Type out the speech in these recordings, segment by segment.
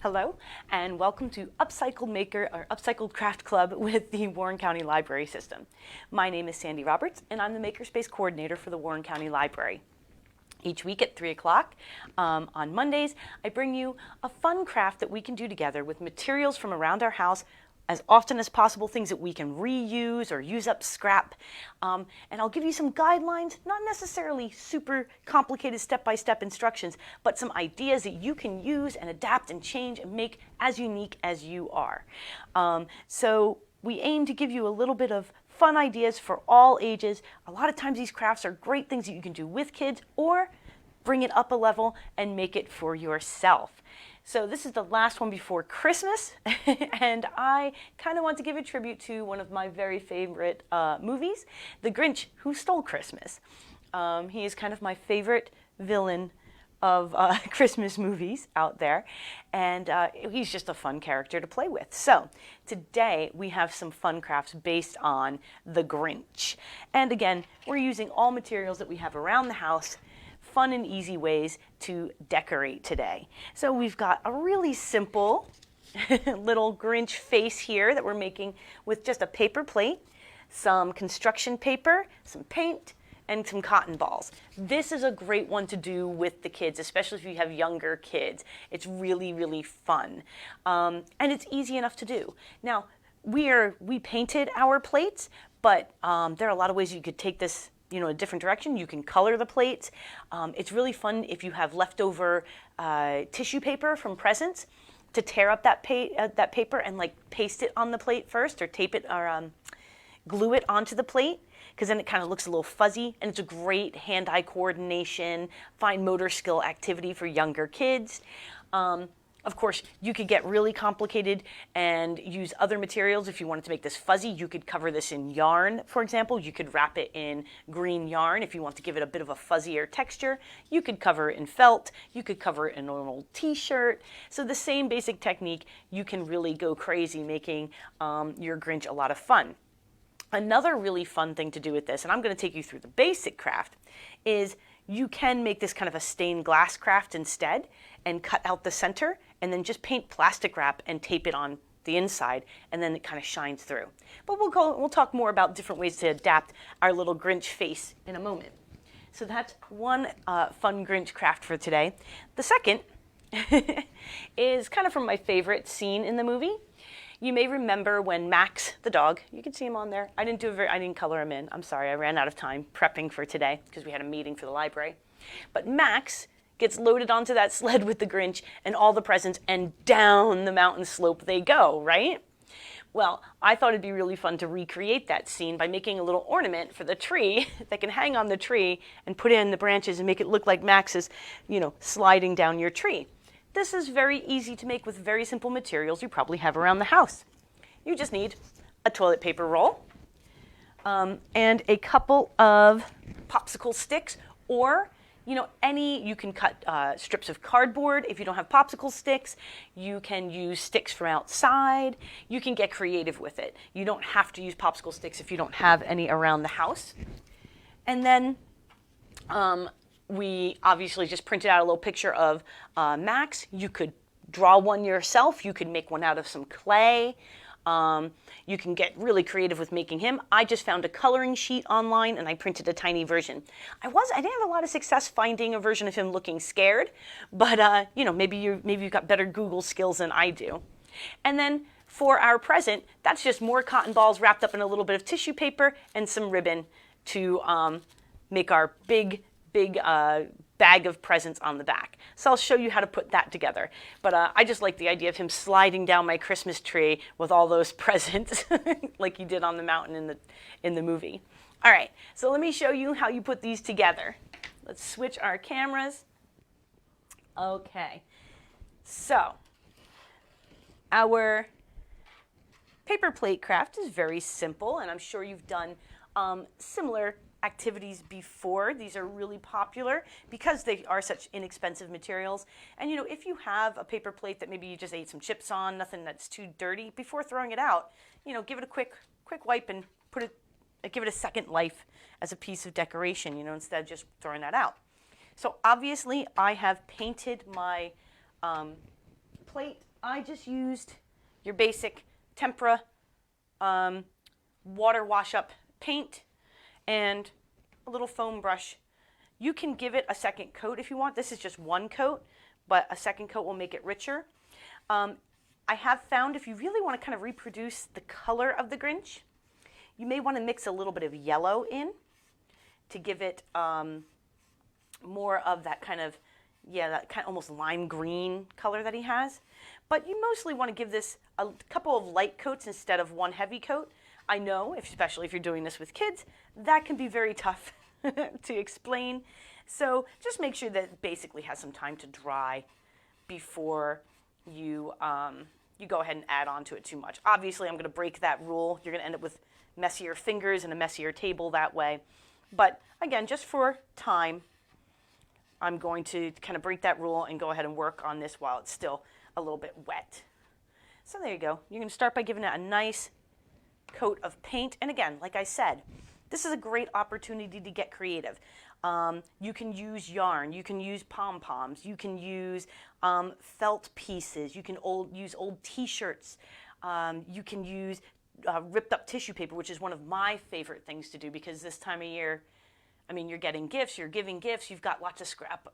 Hello, and welcome to Upcycled Maker or Upcycled Craft Club with the Warren County Library System. My name is Sandy Roberts, and I'm the Makerspace Coordinator for the Warren County Library. Each week at 3 o'clock on Mondays, I bring you a fun craft that we can do together with materials from around our house, as often as possible, things that we can reuse or use up scrap. And I'll give you some guidelines, not necessarily super complicated step-by-step instructions, but some ideas that you can use and adapt and change and make as unique as you are. So we aim to give you a little bit of fun ideas for all ages. A lot of times these crafts are great things that you can do with kids or bring it up a level and make it for yourself. So this is the last one before Christmas, and I kind of want to give a tribute to one of my very favorite movies, The Grinch Who Stole Christmas. He is kind of my favorite villain of Christmas movies out there, and he's just a fun character to play with. So today we have some fun crafts based on The Grinch. And again, we're using all materials that we have around the house, fun and easy ways to decorate today. So we've got a really simple little Grinch face here that we're making with just a paper plate, some construction paper, some paint, and some cotton balls. This is a great one to do with the kids, especially if you have younger kids. It's really, really fun. And it's easy enough to do. Now, we painted our plates, but there are a lot of ways you could take this a different direction. You can color the plates. It's really fun if you have leftover tissue paper from presents to tear up that paper and like paste it on the plate first, or tape it or glue it onto the plate, because then it kind of looks a little fuzzy, and it's a great hand-eye coordination, fine motor skill activity for younger kids. Of course, you could get really complicated and use other materials. If you wanted to make this fuzzy, you could cover this in yarn, for example. You could wrap it in green yarn if you want to give it a bit of a fuzzier texture. You could cover it in felt. You could cover it in a normal t-shirt. So the same basic technique, you can really go crazy making your Grinch a lot of fun. Another really fun thing to do with this, and I'm going to take you through the basic craft, is you can make this kind of a stained glass craft instead and cut out the center and then just paint plastic wrap and tape it on the inside, and then it kind of shines through. But we'll talk more about different ways to adapt our little Grinch face in a moment. So that's one fun Grinch craft for today. The second is kind of from my favorite scene in the movie. You may remember when Max, the dog, you can see him on there. I didn't color him in. I'm sorry, I ran out of time prepping for today because we had a meeting for the library. But Max gets loaded onto that sled with the Grinch and all the presents, and down the mountain slope they go, right? Well, I thought it'd be really fun to recreate that scene by making a little ornament for the tree that can hang on the tree and put it in the branches and make it look like Max is, sliding down your tree. This is very easy to make with very simple materials you probably have around the house. You just need a toilet paper roll and a couple of popsicle sticks, or you can cut strips of cardboard. If you don't have popsicle sticks, you can use sticks from outside. You can get creative with it. You don't have to use popsicle sticks if you don't have any around the house. And then we obviously just printed out a little picture of Max. You could draw one yourself. You could make one out of some clay. You can get really creative with making him. I just found a coloring sheet online and I printed a tiny version. I didn't have a lot of success finding a version of him looking scared, but maybe you've got better Google skills than I do. And then for our present, that's just more cotton balls wrapped up in a little bit of tissue paper and some ribbon to make our big bag of presents on the back. So I'll show you how to put that together. But I just like the idea of him sliding down my Christmas tree with all those presents like he did on the mountain in the movie. All right, so let me show you how you put these together. Let's switch our cameras. Okay, so our paper plate craft is very simple, and I'm sure you've done similar activities before. These are really popular because they are such inexpensive materials. And if you have a paper plate that maybe you just ate some chips on, nothing that's too dirty, before throwing it out, give it a quick wipe and give it a second life as a piece of decoration, instead of just throwing that out. So obviously I have painted my plate I just used your basic tempera water wash up paint and a little foam brush. You can give it a second coat if you want. This is just one coat, but a second coat will make it richer. I have found if you really want to kind of reproduce the color of the Grinch, you may want to mix a little bit of yellow in to give it more of that kind of, that kind of almost lime green color that he has. But you mostly want to give this a couple of light coats instead of one heavy coat. I know, especially if you're doing this with kids, that can be very tough to explain. So just make sure that it basically has some time to dry before you go ahead and add on to it too much. Obviously, I'm going to break that rule. You're going to end up with messier fingers and a messier table that way. But again, just for time, I'm going to kind of break that rule and go ahead and work on this while it's still a little bit wet. So there you go. You're going to start by giving it a nice coat of paint. And again, like I said, this is a great opportunity to get creative. You can use yarn, you can use pom-poms, you can use felt pieces, you can use old t-shirts, you can use ripped up tissue paper, which is one of my favorite things to do because this time of year, I mean, you're getting gifts, you're giving gifts, you've got lots of scrap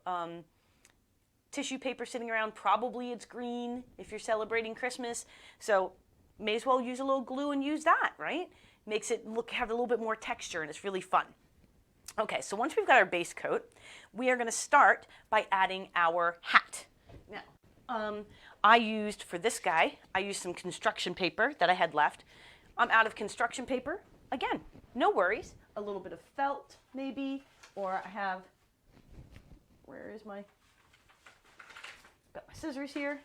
tissue paper sitting around. Probably it's green if you're celebrating Christmas, so may as well use a little glue and use that, right? Makes it have a little bit more texture and it's really fun. Okay, so once we've got our base coat, we are going to start by adding our hat. Now, I used, for this guy, I used some construction paper that I had left. I'm out of construction paper. Again, no worries. A little bit of felt, maybe, or I have, got my scissors here.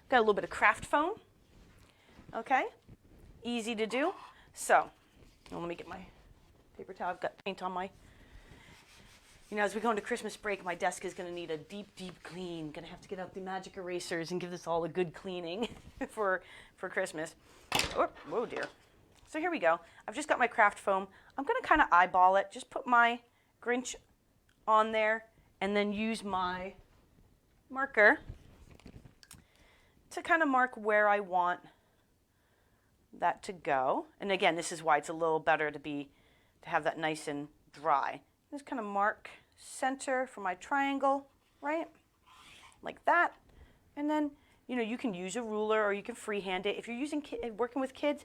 Got a little bit of craft foam. Okay, easy to do. So, let me get my paper towel. I've got paint on my, as we go into Christmas break, my desk is going to need a deep, deep clean. Going to have to get out the magic erasers and give this all a good cleaning for Christmas. Oh, whoa, dear. So here we go. I've just got my craft foam. I'm going to kind of eyeball it. Just put my Grinch on there and then use my marker to kind of mark where I want that to go. And again, this is why it's a little better to have that nice and dry. Just kind of mark center for my triangle, right? Like that. And then, you can use a ruler or you can freehand it. If you're working with kids,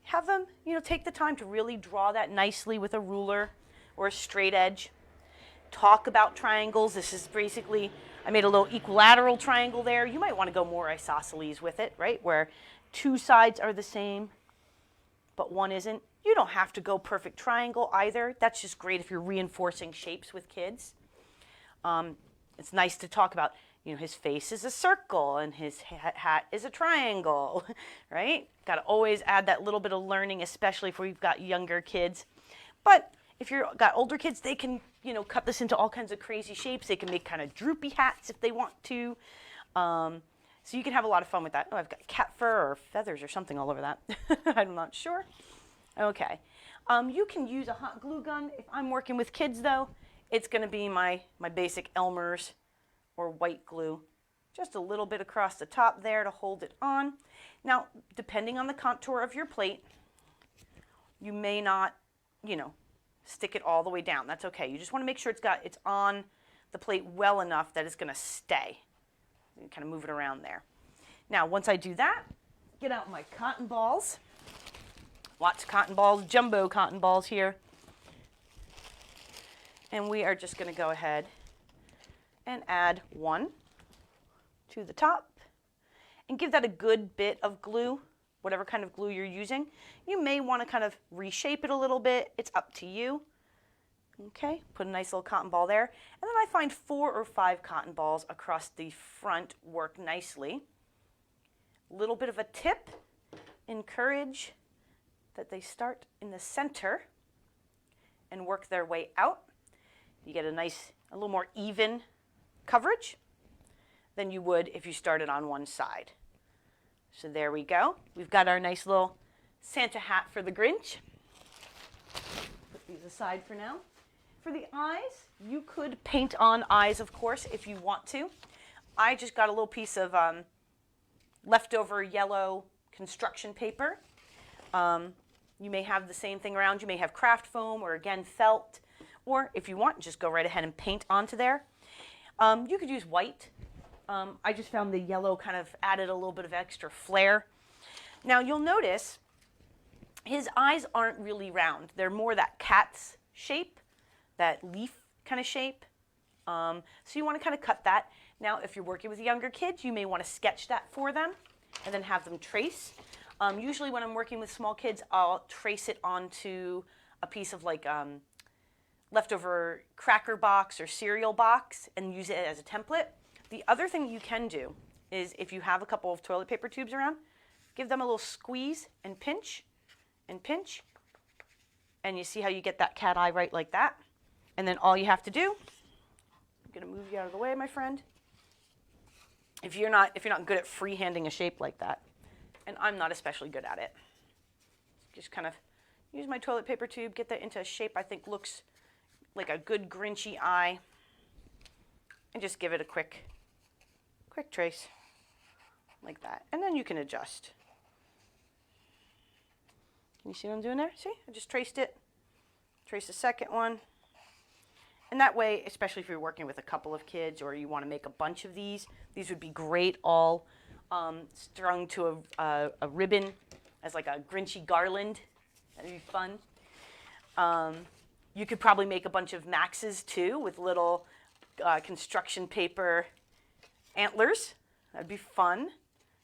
have them, take the time to really draw that nicely with a ruler or a straight edge. Talk about triangles. This is basically, I made a little equilateral triangle there. You might want to go more isosceles with it, right? Where two sides are the same, but one isn't. You don't have to go perfect triangle either. That's just great if you're reinforcing shapes with kids. It's nice to talk about, his face is a circle and his hat is a triangle, right? Got to always add that little bit of learning, especially if we've got younger kids. But if you've got older kids, they can, cut this into all kinds of crazy shapes. They can make kind of droopy hats if they want to. So you can have a lot of fun with that. Oh, I've got cat fur or feathers or something all over that. I'm not sure. Okay. You can use a hot glue gun. If I'm working with kids, though, it's going to be my basic Elmer's or white glue. Just a little bit across the top there to hold it on. Now, depending on the contour of your plate, you may not, stick it all the way down. That's okay. You just want to make sure it's on the plate well enough that it's going to stay. You kind of move it around there. Now, once I do that, get out my cotton balls. Lots of cotton balls, jumbo cotton balls here. And we are just going to go ahead and add one to the top and give that a good bit of glue, whatever kind of glue you're using. You may want to kind of reshape it a little bit. It's up to you. Okay, put a nice little cotton ball there. And then I find 4 or 5 cotton balls across the front work nicely. A little bit of a tip, encourage that they start in the center and work their way out. You get a little more even coverage than you would if you started on one side. So there we go. We've got our nice little Santa hat for the Grinch. Put these aside for now. For the eyes, you could paint on eyes, of course, if you want to. I just got a little piece of leftover yellow construction paper. You may have the same thing around. You may have craft foam or, again, felt. Or if you want, just go right ahead and paint onto there. You could use white. I just found the yellow kind of added a little bit of extra flair. Now, you'll notice his eyes aren't really round. They're more that cat's shape, that leaf kind of shape. So you want to kind of cut that. Now, if you're working with younger kids, you may want to sketch that for them and then have them trace. Usually when I'm working with small kids, I'll trace it onto a piece of like leftover cracker box or cereal box and use it as a template. The other thing you can do is if you have a couple of toilet paper tubes around, give them a little squeeze and pinch, and you see how you get that cat eye right like that. And then all you have to do, I'm going to move you out of the way, my friend. If you're not good at freehanding a shape like that, and I'm not especially good at it, just kind of use my toilet paper tube, get that into a shape I think looks like a good Grinchy eye, and just give it a quick trace like that. And then you can adjust. Can you see what I'm doing there? See, I just traced it. Trace the second one. And that way, especially if you're working with a couple of kids or you want to make a bunch of these would be great all strung to a ribbon as like a Grinchy garland. That'd be fun. You could probably make a bunch of maxes too with little construction paper antlers. That'd be fun.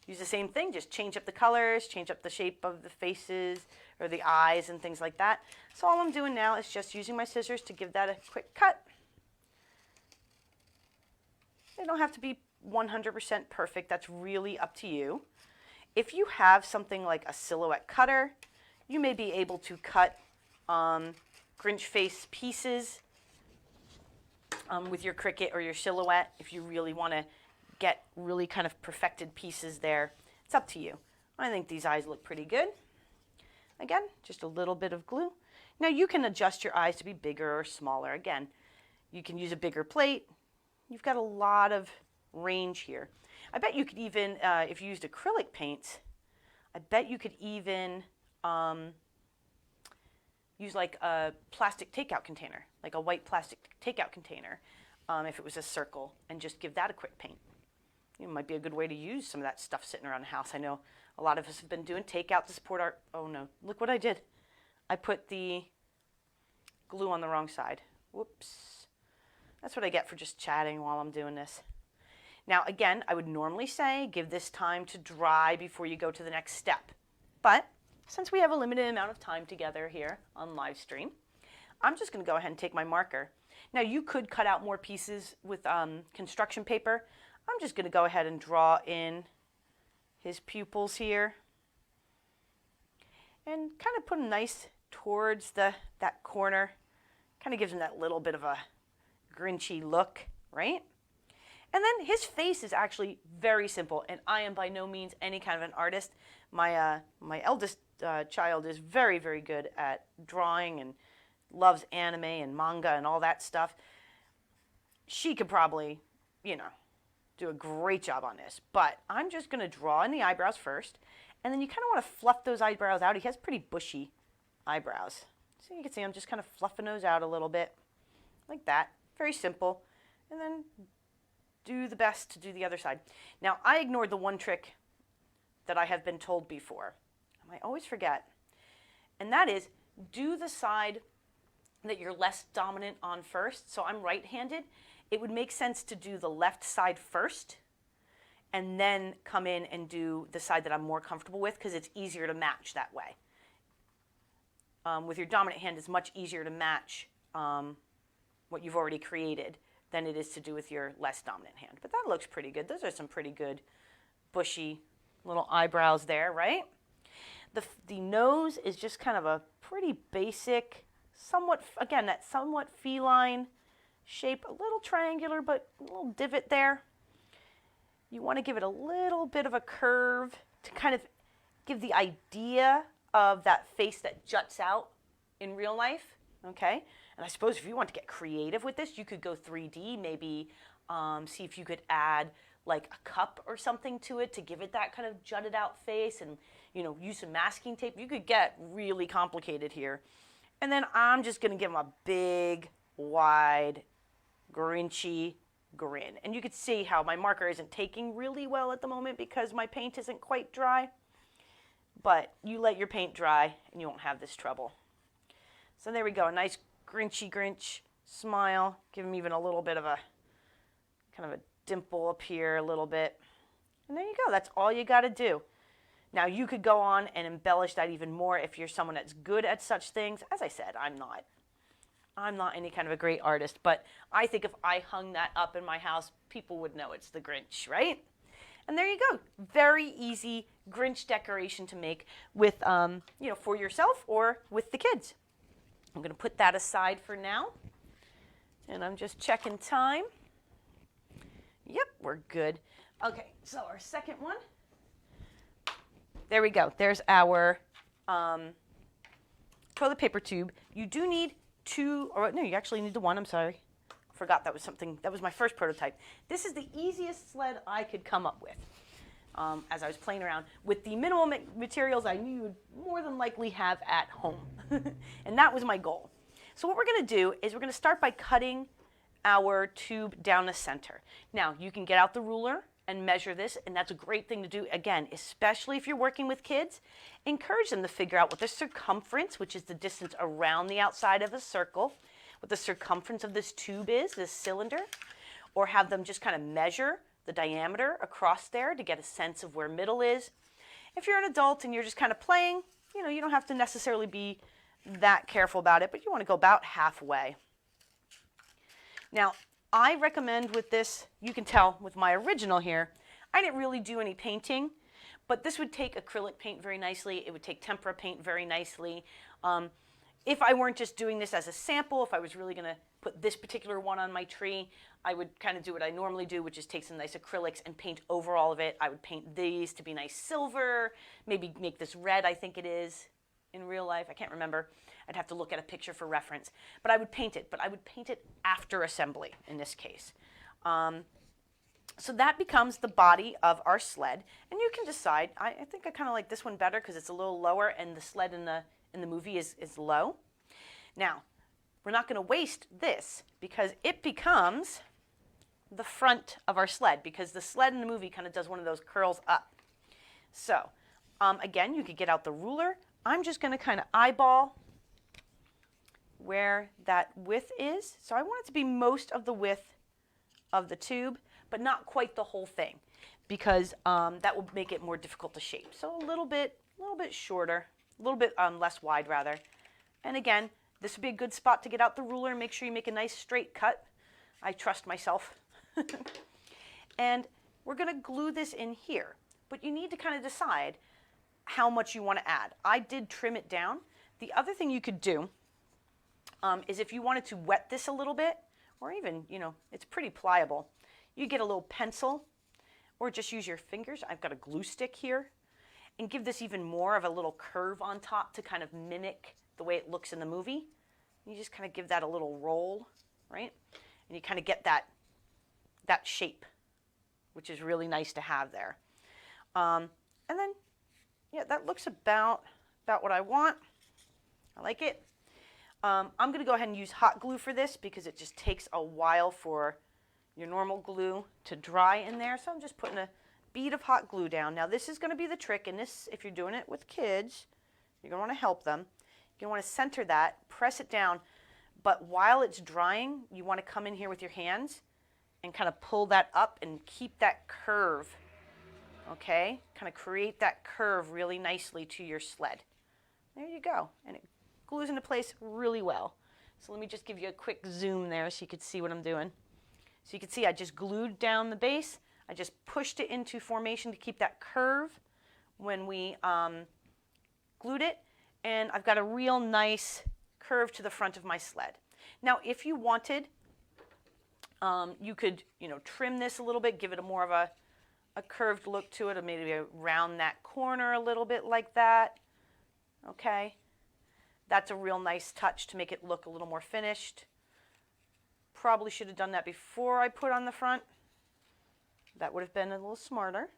Use the same thing, just change up the colors, change up the shape of the faces or the eyes and things like that. So all I'm doing now is just using my scissors to give that a quick cut. They don't have to be 100% perfect. That's really up to you. If you have something like a silhouette cutter, you may be able to cut Grinch face pieces with your Cricut or your silhouette if you really want to get really kind of perfected pieces there. It's up to you. I think these eyes look pretty good. Again, just a little bit of glue. Now you can adjust your eyes to be bigger or smaller. Again, you can use a bigger plate. You've got a lot of range here. I bet you could even, if you used acrylic paints, I bet you could even use like a plastic takeout container, like a white plastic takeout container, if it was a circle, and just give that a quick paint. It might be a good way to use some of that stuff sitting around the house. I know a lot of us have been doing takeout to support our, oh no, look what I did. I put the glue on the wrong side. Whoops. That's what I get for just chatting while I'm doing this. Now again, I would normally say give this time to dry before you go to the next step. But since we have a limited amount of time together here on live stream, I'm just going to go ahead and take my marker. Now you could cut out more pieces with construction paper. I'm just going to go ahead and draw in his pupils here and kind of put them nice towards that corner. Kind of gives him that little bit of a Grinchy look, right? And then his face is actually very simple, and I am by no means any kind of an artist. My eldest child is very, very good at drawing and loves anime and manga and all that stuff. She could probably, do a great job on this, but I'm just going to draw in the eyebrows first, and then you kind of want to fluff those eyebrows out. He has pretty bushy eyebrows. So you can see I'm just kind of fluffing those out a little bit, like that. Very simple. And then do the best to do the other side. Now, I ignored the one trick that I have been told before, and I always forget, and that is do the side that you're less dominant on first. So I'm right-handed. It would make sense to do the left side first and then come in and do the side that I'm more comfortable with because it's easier to match that way. With your dominant hand, it's much easier to match what you've already created than it is to do with your less dominant hand. But that looks pretty good. Those are some pretty good bushy little eyebrows there, right? The nose is just kind of a pretty basic, somewhat, again, that somewhat feline shape, a little triangular, but a little divot there. You want to give it a little bit of a curve to kind of give the idea of that face that juts out in real life, okay? And I suppose if you want to get creative with this, you could go 3D, maybe see if you could add like a cup or something to it to give it that kind of jutted out face, and use some masking tape. You could get really complicated here. And then I'm just going to give him a big, wide, Grinchy grin. And you can see how my marker isn't taking really well at the moment because my paint isn't quite dry. But you let your paint dry and you won't have this trouble. So there we go, a nice Grinchy Grinch smile. Give him even a little bit of a kind of a dimple up here a little bit. And there you go, that's all you got to do. Now you could go on and embellish that even more if you're someone that's good at such things. As I said, I'm not any kind of a great artist, but I think if I hung that up in my house, people would know it's the Grinch, right? And there you go, very easy Grinch decoration to make with, for yourself or with the kids. I'm going to put that aside for now, and I'm just checking time. Yep, we're good. Okay, so our second one. There we go. There's our toilet paper tube. You do need two, or no, you actually need the one. I'm sorry. Forgot that was something, that was my first prototype. This is the easiest sled I could come up with as I was playing around with the minimal materials I knew you would more than likely have at home. And that was my goal. So what we're going to do is we're going to start by cutting our tube down the center. Now, you can get out the ruler and measure this, and that's a great thing to do, again, especially if you're working with kids. Encourage them to figure out what the circumference, which is the distance around the outside of a circle, what the circumference of this tube is, this cylinder, or have them just kind of measure the diameter across there to get a sense of where middle is. If you're an adult and you're just kind of playing, you don't have to necessarily be that careful about it, but you want to go about halfway. Now, I recommend with this, you can tell with my original here, I didn't really do any painting, but this would take acrylic paint very nicely. It would take tempera paint very nicely. If I weren't just doing this as a sample, if I was really going to put this particular one on my tree, I would kind of do what I normally do, which is take some nice acrylics and paint over all of it. I would paint these to be nice silver, maybe make this red, I think it is in real life. I can't remember. I'd have to look at a picture for reference. But I would paint it, after assembly in this case. So that becomes the body of our sled. And you can decide, I think I kind of like this one better because it's a little lower and the sled in the movie is low. Now, we're not going to waste this because it becomes the front of our sled, because the sled in the movie kind of does one of those curls up. So, again, you could get out the ruler. I'm just going to kind of eyeball where that width is. So I want it to be most of the width of the tube, but not quite the whole thing, because that will make it more difficult to shape. So a little bit shorter, a little bit less wide rather. And again, this would be a good spot to get out the ruler and make sure you make a nice straight cut. I trust myself. And we're going to glue this in here, but you need to kind of decide how much you want to add. I did trim it down. The other thing you could do is if you wanted to wet this a little bit, or even, it's pretty pliable, you get a little pencil or just use your fingers. I've got a glue stick here, and give this even more of a little curve on top to kind of mimic the way it looks in the movie. You just kind of give that a little roll, right? And you kind of get that shape, which is really nice to have there. And then, yeah, that looks about what I want. I like it. I'm going to go ahead and use hot glue for this because it just takes a while for your normal glue to dry in there. So I'm just putting a bead of hot glue down. Now this is going to be the trick, and this, if you're doing it with kids, you're going to want to help them. You're going to want to center that, press it down, but while it's drying, you want to come in here with your hands and kind of pull that up and keep that curve, okay? Kind of create that curve really nicely to your sled. There you go, and it glues into place really well. So let me just give you a quick zoom there so you can see what I'm doing. So you can see I just glued down the base. I just pushed it into formation to keep that curve when we glued it. And I've got a real nice curve to the front of my sled. Now, if you wanted, you could, trim this a little bit, give it a more of a curved look to it, or maybe round that corner a little bit like that. Okay. That's a real nice touch to make it look a little more finished. Probably should have done that before I put on the front. That would have been a little smarter.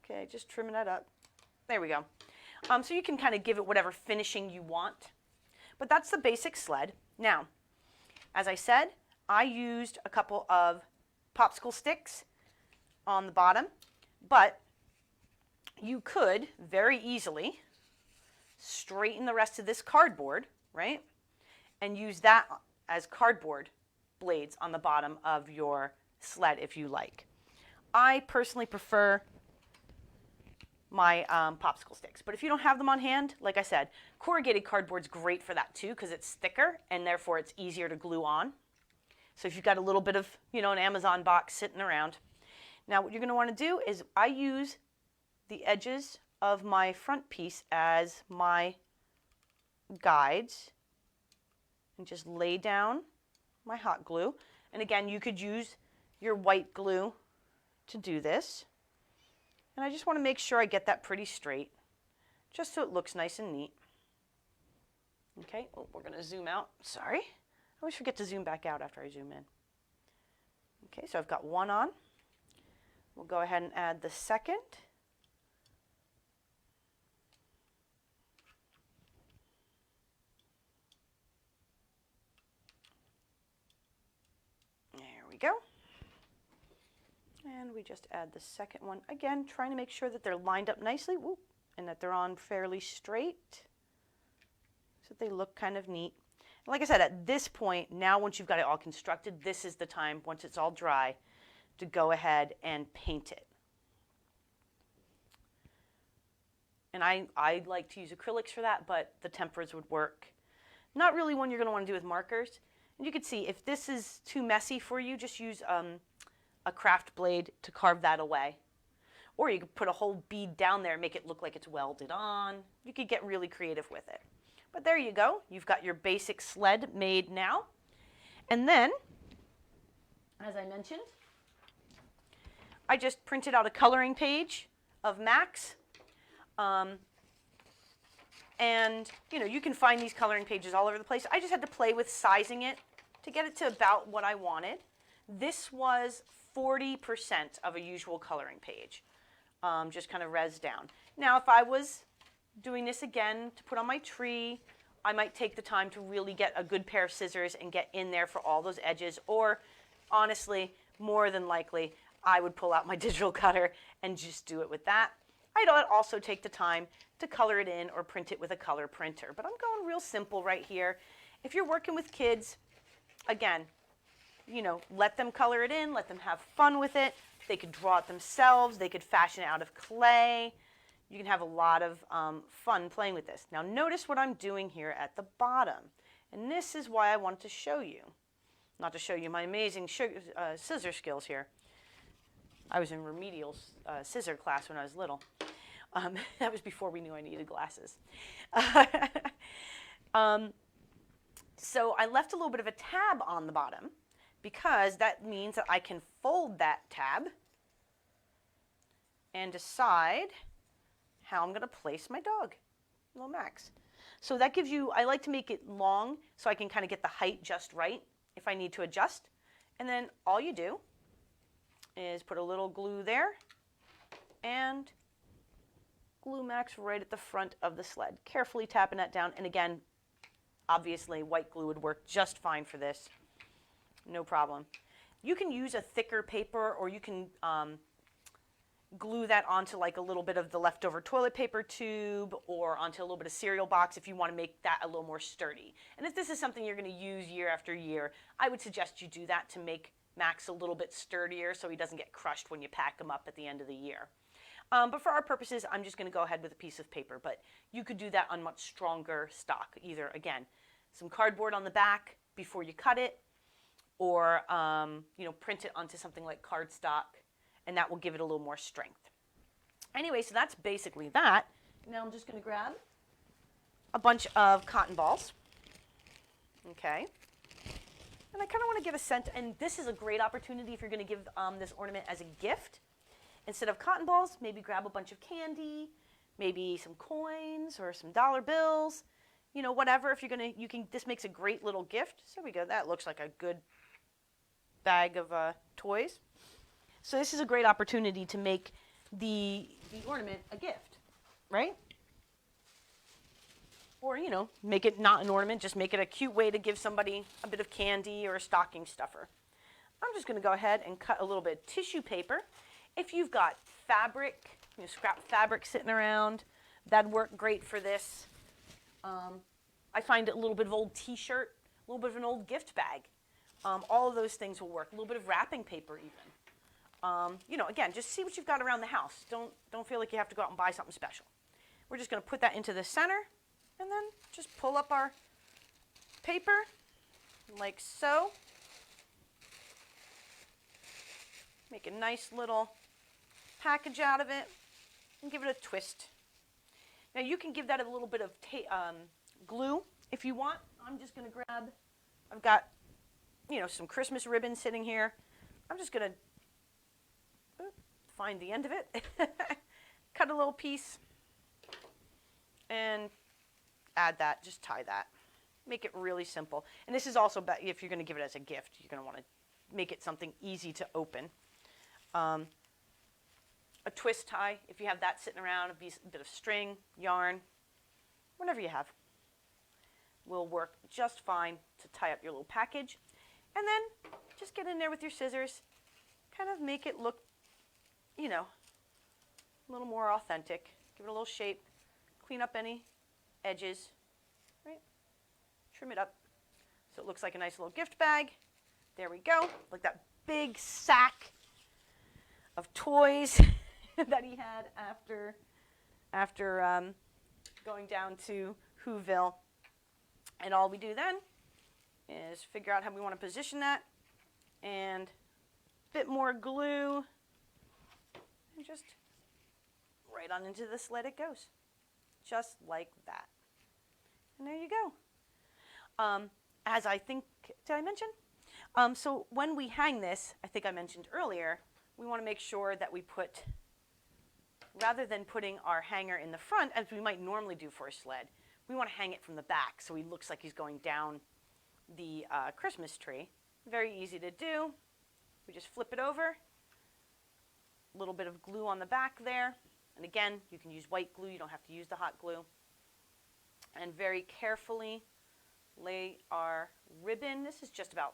Okay, just trimming that up. There we go. So you can kind of give it whatever finishing you want. But that's the basic sled. Now, as I said, I used a couple of popsicle sticks on the bottom, but you could very easily straighten the rest of this cardboard, right? And use that as cardboard blades on the bottom of your sled if you like. I personally prefer my popsicle sticks, but if you don't have them on hand, like I said, corrugated cardboard's great for that too because it's thicker and therefore it's easier to glue on. So if you've got a little bit of, an Amazon box sitting around. Now what you're going to want to do is I use the edges of my front piece as my guides and just lay down my hot glue. And again, you could use your white glue to do this. And I just want to make sure I get that pretty straight, just so it looks nice and neat. Okay, we're going to zoom out. Sorry. I always forget to zoom back out after I zoom in. Okay, so I've got one on. We'll go ahead and add the second. There we go. And we just add the second one. Again, trying to make sure that they're lined up nicely, and that they're on fairly straight so that they look kind of neat. And like I said, at this point, now once you've got it all constructed, this is the time, once it's all dry, to go ahead and paint it. And I like to use acrylics for that, but the tempers would work. Not really one you're going to want to do with markers. And you can see if this is too messy for you, just use a craft blade to carve that away. Or you could put a whole bead down there and make it look like it's welded on. You could get really creative with it. But there you go. You've got your basic sled made now. And then, as I mentioned, I just printed out a coloring page of Max. And, you can find these coloring pages all over the place. I just had to play with sizing it to get it to about what I wanted. This was 40% of a usual coloring page, just kind of res down. Now, if I was doing this again to put on my tree, I might take the time to really get a good pair of scissors and get in there for all those edges. Or, honestly, more than likely, I would pull out my digital cutter and just do it with that. I'd also take the time to color it in or print it with a color printer. But I'm going real simple right here. If you're working with kids, again, let them color it in, let them have fun with it. They could draw it themselves. They could fashion it out of clay. You can have a lot of fun playing with this. Now notice what I'm doing here at the bottom. And this is why I wanted to show you. Not to show you my amazing scissor skills here. I was in remedial scissor class when I was little. That was before we knew I needed glasses. So I left a little bit of a tab on the bottom because that means that I can fold that tab and decide how I'm going to place my dog, little Max. So that gives you, I like to make it long so I can kind of get the height just right if I need to adjust. And then all you do is put a little glue there and glue Max right at the front of the sled. Carefully tapping that down. And again, obviously white glue would work just fine for this. No problem. You can use a thicker paper or you can glue that onto like a little bit of the leftover toilet paper tube or onto a little bit of cereal box if you want to make that a little more sturdy. And if this is something you're going to use year after year, I would suggest you do that to make Max a little bit sturdier so he doesn't get crushed when you pack him up at the end of the year. But for our purposes, I'm just going to go ahead with a piece of paper. But you could do that on much stronger stock. Either, again, some cardboard on the back before you cut it, or print it onto something like cardstock, and that will give it a little more strength. Anyway, so that's basically that. Now I'm just going to grab a bunch of cotton balls. Okay. And I kind of want to give a scent, and this is a great opportunity if you're going to give this ornament as a gift. Instead of cotton balls, maybe grab a bunch of candy, maybe some coins or some dollar bills. you know, whatever. If you're gonna, you can. This makes a great little gift. So we go. That looks like a good bag of toys. So this is a great opportunity to make the ornament a gift, right? Or, you know, make it not an ornament, just make it a cute way to give somebody a bit of candy or a stocking stuffer. I'm just going to go ahead and cut a little bit of tissue paper. If you've got fabric, you know, scrap fabric sitting around, that'd work great for this. I find a little bit of old t-shirt, a little bit of an old gift bag. All of those things will work. A little bit of wrapping paper even. You know, again, just see what you've got around the house. Don't feel like you have to go out and buy something special. We're just going to put that into the center and then just pull up our paper like so. Make a nice little package out of it and give it a twist. Now you can give that a little bit of glue if you want. I'm just going to grab, I've got, you know, some Christmas ribbon sitting here. I'm just going to find the end of it, cut a little piece, and add that, just tie that. Make it really simple. And this is also, if you're going to give it as a gift, you're going to want to make it something easy to open. A twist tie, if you have that sitting around, a bit of string, yarn, whatever you have, will work just fine to tie up your little package. And then just get in there with your scissors, kind of make it look, you know, a little more authentic. Give it a little shape, clean up any edges, right? Trim it up so it looks like a nice little gift bag. There we go, like that big sack of toys that he had after going down to Whoville. And all we do then is figure out how we want to position that, and a bit more glue, and just right on into the sled it goes. Just like that. And there you go. As I think, did I mention? So when we hang this, I think I mentioned earlier, we want to make sure that we put, rather than putting our hanger in the front, as we might normally do for a sled, we want to hang it from the back so he looks like he's going down the Christmas tree. Very easy to do. We just flip it over, a little bit of glue on the back there. And again, you can use white glue, you don't have to use the hot glue. And very carefully lay our ribbon. This is just about